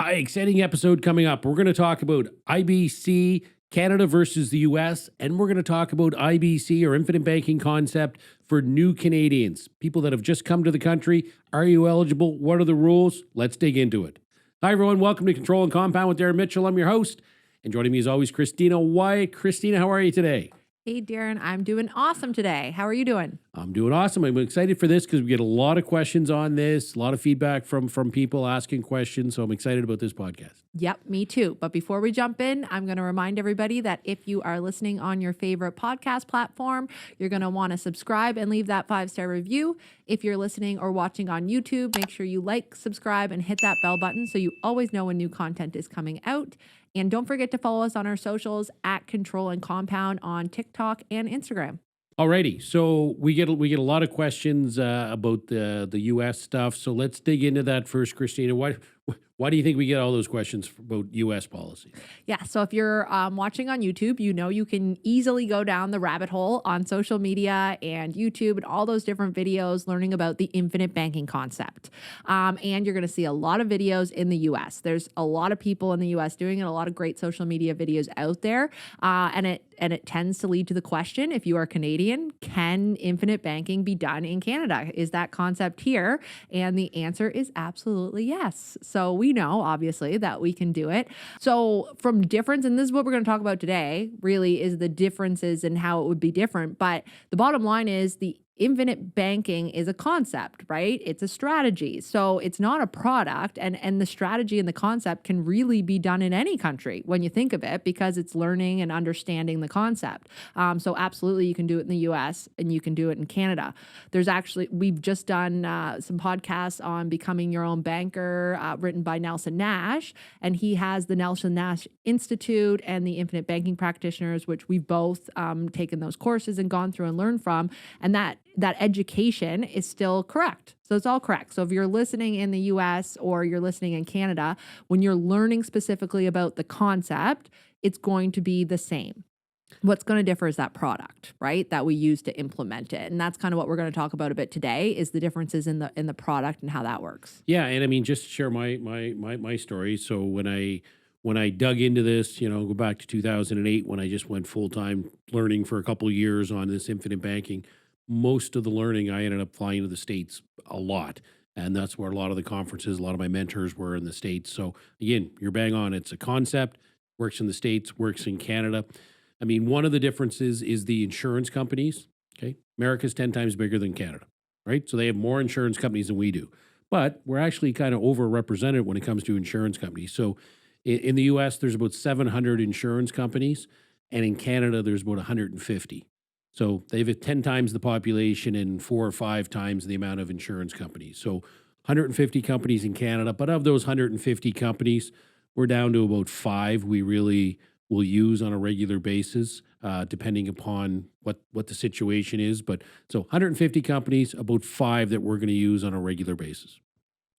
Hi, exciting episode coming up. We're going to talk about IBC, Canada versus the US, and we're going to talk about IBC or infinite banking concept for new Canadians, people that have just come to the country. Are you eligible? What are the rules? Let's dig into it. Hi, everyone. Welcome to Control and Compound with Darren Mitchell. I'm your host, and joining me as always, Christina White. Christina, how are you today? Hey, Darren, I'm doing awesome today. How are you doing? I'm doing awesome. I'm excited for this because we get a lot of questions on this, a lot of feedback from people asking questions. So I'm excited about this podcast. Yep, me too. But before we jump in, I'm going to remind everybody that if you are listening on your favorite podcast platform, you're going to want to subscribe and leave that 5-star review. If you're listening or watching on YouTube, make sure you like, subscribe, and hit that bell button so you always know when new content is coming out. And don't forget to follow us on our socials at Control and Compound on TikTok and Instagram. Alrighty, so we get a lot of questions about the U.S. stuff. So let's dig into that first, Christina. Why do you think we get all those questions about U.S. policy? Yeah, so if you're watching on YouTube, you know you can easily go down the rabbit hole on social media and YouTube and all those different videos learning about the infinite banking concept. And you're going to see a lot of videos in the U.S. There's a lot of people in the U.S. doing it, a lot of great social media videos out there. And it tends to lead to the question, if you are Canadian, can infinite banking be done in Canada? Is that concept here? And the answer is absolutely yes. So we know, obviously, that we can do it. So from difference, and this is what we're going to talk about today, really is the differences and how it would be different. But the bottom line is the infinite banking is a concept, right? It's a strategy. So it's not a product, and the strategy and the concept can really be done in any country when you think of it, because it's learning and understanding the concept. So absolutely you can do it in the US and you can do it in Canada. We've just done some podcasts on becoming your own banker, written by Nelson Nash, and he has the Nelson Nash Institute and the Infinite Banking Practitioners, which we've both taken those courses and gone through and learned from, and that education is still correct. So it's all correct. So if you're listening in the US or you're listening in Canada, when you're learning specifically about the concept, it's going to be the same. What's going to differ is that product, right, that we use to implement it. And that's kind of what we're going to talk about a bit today, is the differences in the product and how that works. Yeah, and I mean, just to share my story. So when I dug into this, go back to 2008 when I just went full-time learning for a couple of years on this infinite banking. Most of the learning, I ended up flying to the States a lot. And that's where a lot of the conferences, a lot of my mentors were in the States. So again, you're bang on. It's a concept, works in the States, works in Canada. I mean, one of the differences is the insurance companies. Okay. America's 10 times bigger than Canada, right? So they have more insurance companies than we do. But we're actually kind of overrepresented when it comes to insurance companies. So in the US, there's about 700 insurance companies. And in Canada, there's about 150. So they have 10 times the population and 4 or 5 times the amount of insurance companies. So 150 companies in Canada, but of those 150 companies, we're down to about 5 we really will use on a regular basis, depending upon what the situation is. But so 150 companies, about 5 that we're going to use on a regular basis.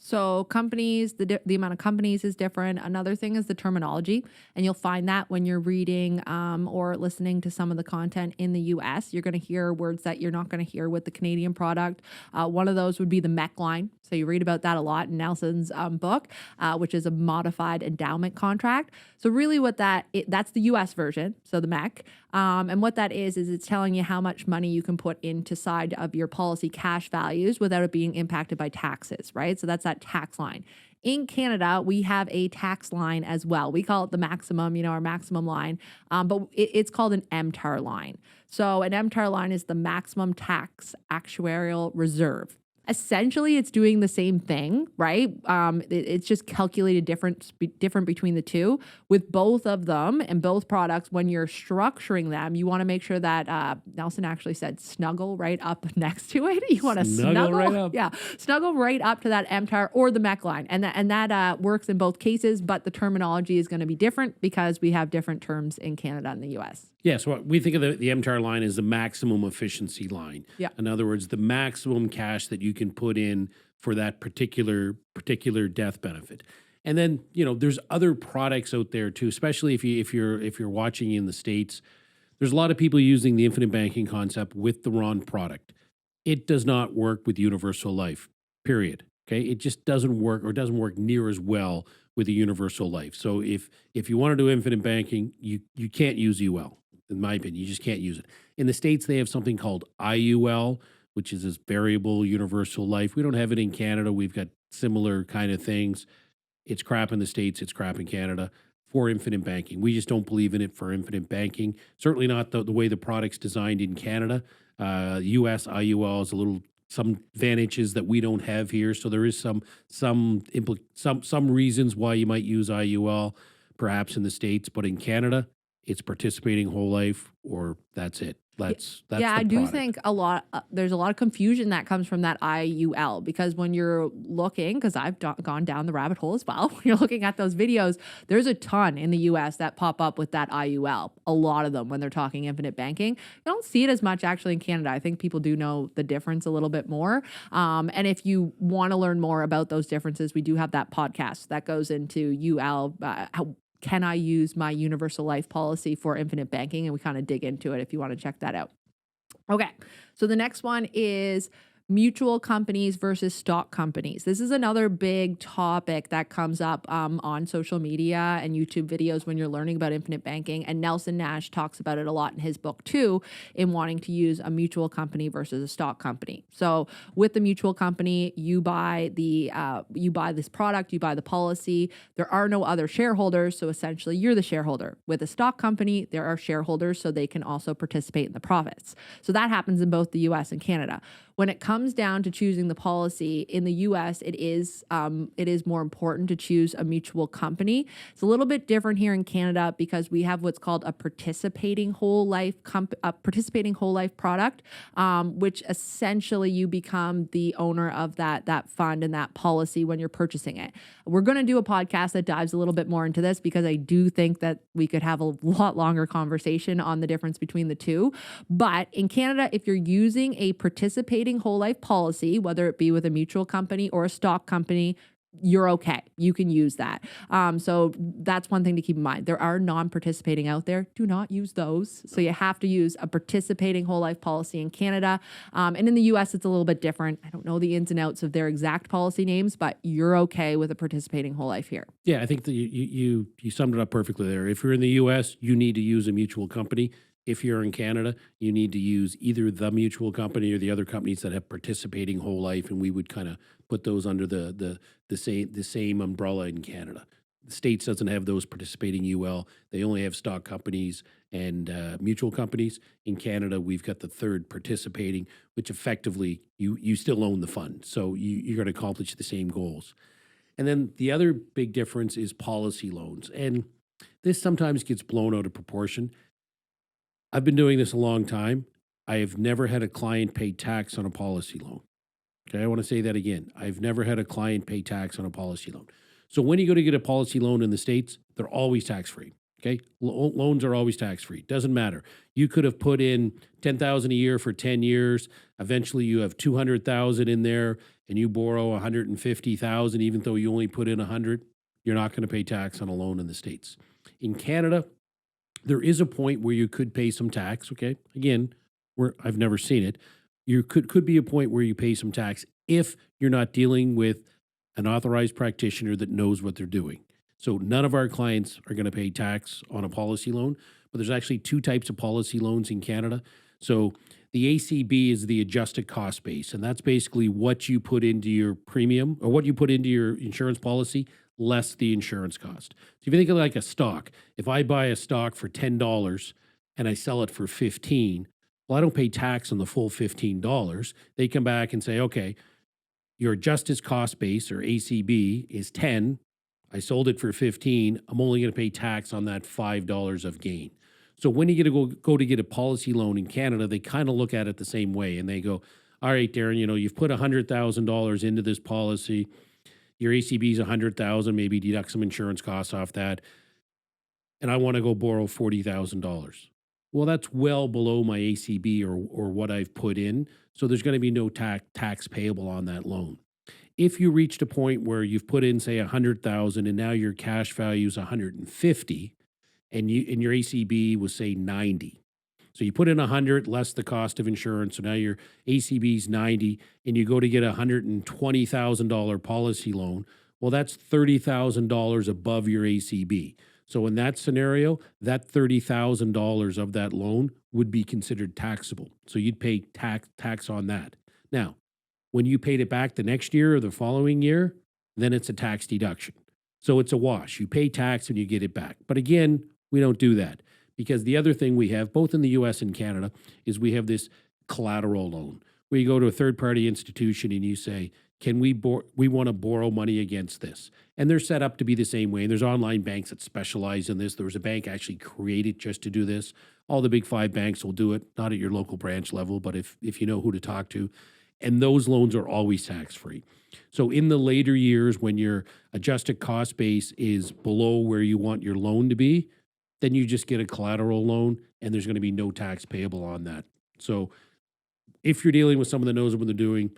So companies, the amount of companies is different. Another thing is the terminology, and you'll find that when you're reading or listening to some of the content in the US, you're going to hear words that you're not going to hear with the Canadian product. One of those would be the MEC line. So you read about that a lot in Nelson's book, which is a modified endowment contract. So really that's the US version, so the MEC. And what that is it's telling you how much money you can put into side of your policy cash values without it being impacted by taxes, right? So that's that tax line. In Canada, we have a tax line as well. We call it the maximum, our maximum line, but it's called an MTAR line. So an MTAR line is the maximum tax actuarial reserve. Essentially, it's doing the same thing, right? It's just calculated different between the two. With both of them and both products, when you're structuring them, you want to make sure that Nelson actually said snuggle right up next to it. You want to snuggle right up. Yeah, snuggle right up to that MTAR or the MEC line, and that works in both cases. But the terminology is going to be different because we have different terms in Canada and the U.S. Yeah, so we think of the MTAR line as the maximum efficiency line. Yeah. In other words, the maximum cash that you can put in for that particular death benefit. And then, there's other products out there too, especially if you're watching in the States. There's a lot of people using the infinite banking concept with the wrong product. It does not work with universal life, period. Okay? It just doesn't work, or doesn't work near as well with a universal life. So if you want to do infinite banking, you can't use UL. In my opinion, you just can't use it. In the States, they have something called IUL, which is this variable universal life. We don't have it in Canada. We've got similar kind of things. It's crap in the States, it's crap in Canada for infinite banking. We just don't believe in it for infinite banking. Certainly not the way the product's designed in Canada. US IUL is a little some advantages that we don't have here. So there is some reasons why you might use IUL perhaps in the States, but in Canada, it's participating whole life or that's it. That's Yeah, the I do product. think there's a lot of confusion that comes from that IUL because when you're looking, because I've gone down the rabbit hole as well, when you're looking at those videos, there's a ton in the US that pop up with that IUL. A lot of them when they're talking infinite banking. You don't see it as much actually in Canada. I think people do know the difference a little bit more. And if you want to learn more about those differences, we do have that podcast that goes into UL, how can I use my universal life policy for infinite banking? And we kind of dig into it if you want to check that out. Okay. So the next one is mutual companies versus stock companies. This is another big topic that comes up on social media and YouTube videos when you're learning about infinite banking. And Nelson Nash talks about it a lot in his book too, in wanting to use a mutual company versus a stock company. So with the mutual company, you buy this product, you buy the policy. There are no other shareholders, so essentially you're the shareholder. With a stock company, there are shareholders, so they can also participate in the profits. So that happens in both the U.S. and Canada. When it comes down to choosing the policy in the U.S., it is more important to choose a mutual company. It's a little bit different here in Canada because we have what's called a participating whole life product, which essentially you become the owner of that fund and that policy when you're purchasing it. We're going to do a podcast that dives a little bit more into this because I do think that we could have a lot longer conversation on the difference between the two. But in Canada, if you're using a participating whole life policy, whether it be with a mutual company or a stock company, you're okay. You can use that. So that's one thing to keep in mind. There are non-participating out there. Do not use those. So you have to use a participating whole life policy in Canada. And in the US, it's a little bit different. I don't know the ins and outs of their exact policy names, but you're okay with a participating whole life here. Yeah, I think that you summed it up perfectly there. If you're in the US, you need to use a mutual company. If you're in Canada, you need to use either the mutual company or the other companies that have participating whole life, and we would kind of put those under the same umbrella in Canada. The States doesn't have those participating UL. They only have stock companies and mutual companies. In Canada, we've got the third participating, which effectively you still own the fund, so you're going to accomplish the same goals. And then the other big difference is policy loans, and this sometimes gets blown out of proportion. I've been doing this a long time. I have never had a client pay tax on a policy loan. Okay, I want to say that again. I've never had a client pay tax on a policy loan. So when you go to get a policy loan in the States, they're always tax free. Okay, loans are always tax free. Doesn't matter. You could have put in 10,000 a year for 10 years. Eventually, you have 200,000 in there, and you borrow 150,000, even though you only put in 100. You're not going to pay tax on a loan in the States. In Canada, there is a point where you could pay some tax. Okay, again, where I've never seen it. You could be a point where you pay some tax if you're not dealing with an authorized practitioner that knows what they're doing. So none of our clients are going to pay tax on a policy loan, but there's actually two types of policy loans in Canada. So the ACB is the adjusted cost base, and that's basically what you put into your premium or what you put into your insurance policy less the insurance cost. So if you think of like a stock, if I buy a stock for $10 and I sell it for 15, well, I don't pay tax on the full $15. They come back and say, okay, your adjusted cost base or ACB is 10. I sold it for 15. I'm only going to pay tax on that $5 of gain. So when you get to go to get a policy loan in Canada, they kind of look at it the same way and they go, all right, Darren, you've put $100,000 into this policy. Your ACB is 100,000, maybe deduct some insurance costs off that, and I want to go borrow $40,000. Well, that's well below my ACB or what I've put in, so there's going to be no tax payable on that loan. If you reached a point where you've put in, say, 100,000, and now your cash value is 150, and your ACB was say 90. So you put in 100 less the cost of insurance. So now your ACB is 90 and you go to get a $120,000 policy loan. Well, that's $30,000 above your ACB. So in that scenario, that $30,000 of that loan would be considered taxable. So you'd pay tax on that. Now, when you paid it back the next year or the following year, then it's a tax deduction. So it's a wash. You pay tax and you get it back. But again, we don't do that because the other thing we have, both in the US and Canada, is we have this collateral loan where you go to a third party institution and you say, can we want to borrow money against this? And they're set up to be the same way. And there's online banks that specialize in this. There was a bank actually created just to do this. All the big five banks will do it, not at your local branch level, but if you know who to talk to. And those loans are always tax free. So in the later years, when your adjusted cost base is below where you want your loan to be, then you just get a collateral loan and there's going to be no tax payable on that. So if you're dealing with someone that knows what they're doing,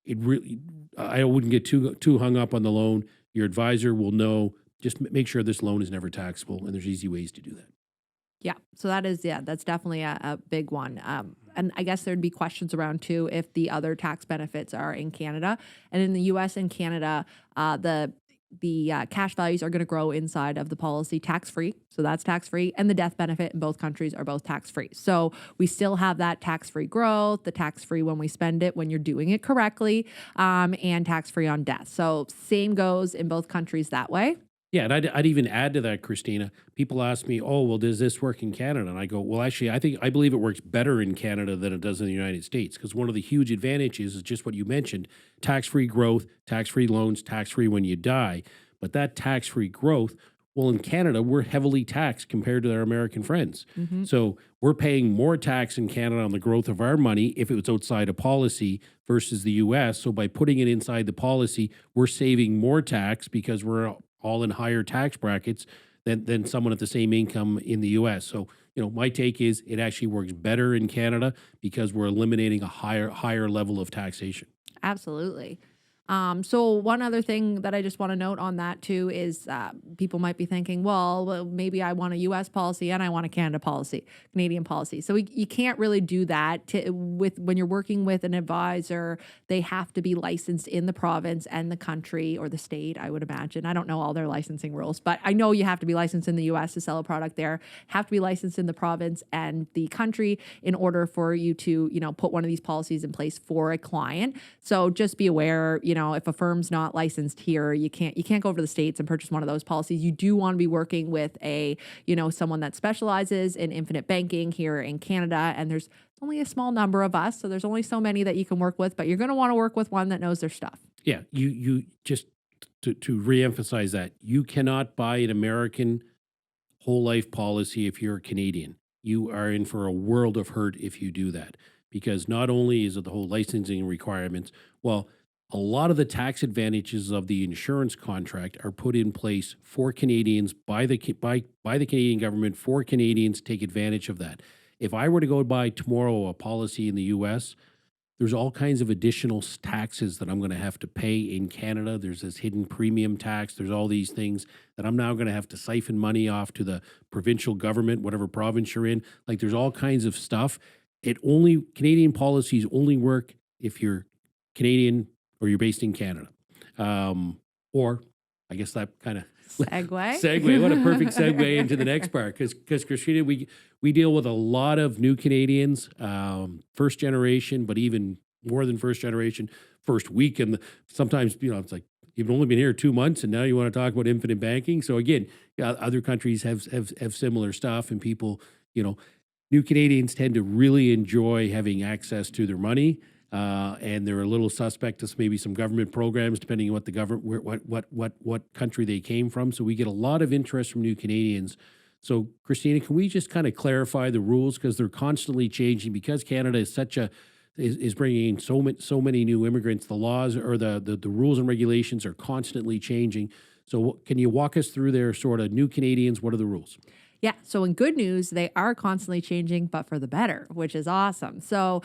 it really, I wouldn't get too hung up on the loan. Your advisor will know. Just make sure this loan is never taxable, and there's easy ways to do that. Yeah. So that is, yeah, that's definitely a big one. And I guess there'd be questions around too if the other tax benefits are in Canada. And in the US and Canada, the cash values are going to grow inside of the policy tax free. So that's tax free. And the death benefit in both countries are both tax free. So we still have that tax free growth, the tax free when we spend it, when you're doing it correctly, and tax free on death. So same goes in both countries that way. Yeah, and I'd even add to that, Christina. People ask me, "Oh, well, does this work in Canada?" And I go, "Well, actually, I believe it works better in Canada than it does in the United States because one of the huge advantages is just what you mentioned: tax-free growth, tax-free loans, tax-free when you die. But that tax-free growth, well, in Canada, we're heavily taxed compared to our American friends. Hmm. So we're paying more tax in Canada on the growth of our money if it was outside of policy versus the U.S. So by putting it inside the policy, we're saving more tax because we're all in higher tax brackets than someone at the same income in the US. So, my take is it actually works better in Canada because we're eliminating a higher level of taxation. Absolutely. So one other thing that I just want to note on that too is people might be thinking, well, maybe I want a U.S. policy and I want a Canada policy, Canadian policy. So you can't really do that with when you're working with an advisor. They have to be licensed in the province and the country or the state. I would imagine. I don't know all their licensing rules, but I know you have to be licensed in the U.S. to sell a product there. Have to be licensed in the province and the country in order for you to put one of these policies in place for a client. So just be aware, if a firm's not licensed here, you can't go over to the States and purchase one of those policies. You do want to be working with someone that specializes in infinite banking here in Canada. And there's only a small number of us. So there's only so many that you can work with, but you're going to want to work with one that knows their stuff. Yeah, you just to reemphasize that you cannot buy an American whole life policy if you're a Canadian. You are in for a world of hurt if you do that because not only is it the whole licensing requirements, well, a lot of the tax advantages of the insurance contract are put in place for Canadians by the Canadian government for Canadians to take advantage of that. If I were to go buy tomorrow a policy in the US, there's all kinds of additional taxes that I'm going to have to pay in Canada. There's this hidden premium tax. There's all these things that I'm now going to have to siphon money off to the provincial government, whatever province you're in. Like there's all kinds of stuff. Canadian policies only work if you're Canadian or you're based in Canada. Or I guess that kind of Segue. What a perfect segue into the next part. Because Christina, we deal with a lot of new Canadians, first generation, but even more than first generation, first week. And sometimes, it's like you've only been here 2 months and now you want to talk about infinite banking. So again, other countries have similar stuff and people, new Canadians tend to really enjoy having access to their money. And they're a little suspect to maybe some government programs, depending on what the government, what country they came from. So we get a lot of interest from new Canadians. So Christina, can we just kind of clarify the rules because they're constantly changing because Canada is is bringing in so many new immigrants. The laws or the rules and regulations are constantly changing. So can you walk us through their sort of new Canadians? What are the rules? Yeah. So in good news, they are constantly changing, but for the better, which is awesome. So,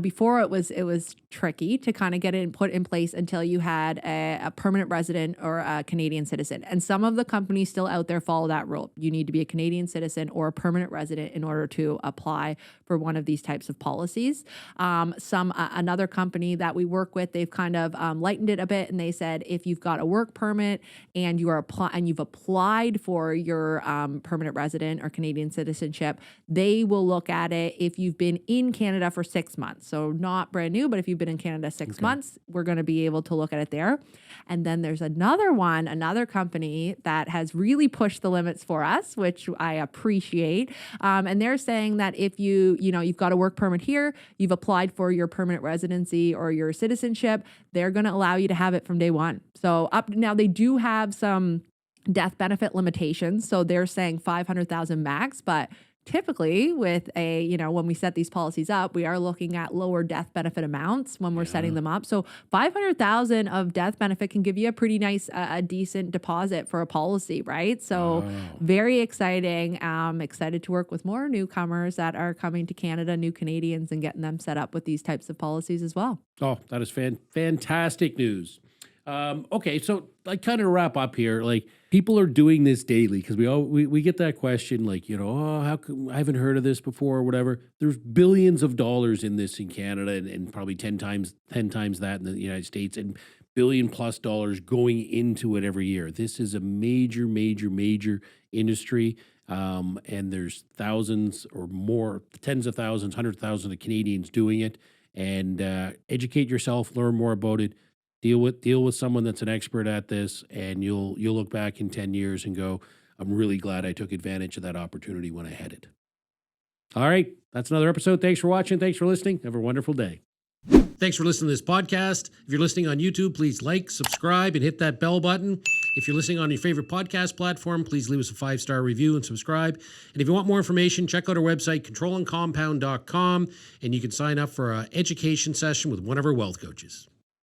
before it was tricky to kind of get it put in place until you had a permanent resident or a Canadian citizen. And some of the companies still out there follow that rule. You need to be a Canadian citizen or a permanent resident in order to apply for one of these types of policies. Another company that we work with, they've kind of lightened it a bit, and they said if you've got a work permit and you've applied for your permanent resident or Canadian citizenship, they will look at it if you've been in Canada for 6 months. So not brand new, but if you've been in Canada 6 months, we're going to be able to look at it there. And then there's another company that has really pushed the limits for us, which I appreciate. And they're saying that if you've got a work permit here, you've applied for your permanent residency or your citizenship, they're going to allow you to have it from day one. So up now, they do have some death benefit limitations. So they're saying 500,000 max, but typically with when we set these policies up, we are looking at lower death benefit amounts when we're setting them up. So 500,000 of death benefit can give you a pretty nice, a decent deposit for a policy, right? So very exciting. Excited to work with more newcomers that are coming to Canada, new Canadians, and getting them set up with these types of policies as well. Oh, that is fantastic news. Okay, so like kind of wrap up here, like people are doing this daily because we get that question like, oh, how come I haven't heard of this before or whatever. There's billions of dollars in this in Canada and probably 10 times that in the United States and $1 billion+ going into it every year. This is a major, major, major industry. And there's thousands or more, tens of thousands, 100,000 of Canadians doing it. And educate yourself, learn more about it. Deal with someone that's an expert at this, and you'll look back in 10 years and go, I'm really glad I took advantage of that opportunity when I had it. All right, that's another episode. Thanks for watching. Thanks for listening. Have a wonderful day. Thanks for listening to this podcast. If you're listening on YouTube, please like, subscribe, and hit that bell button. If you're listening on your favorite podcast platform, please leave us a 5-star review and subscribe. And if you want more information, check out our website, controllandcompound.com, and you can sign up for an education session with one of our wealth coaches.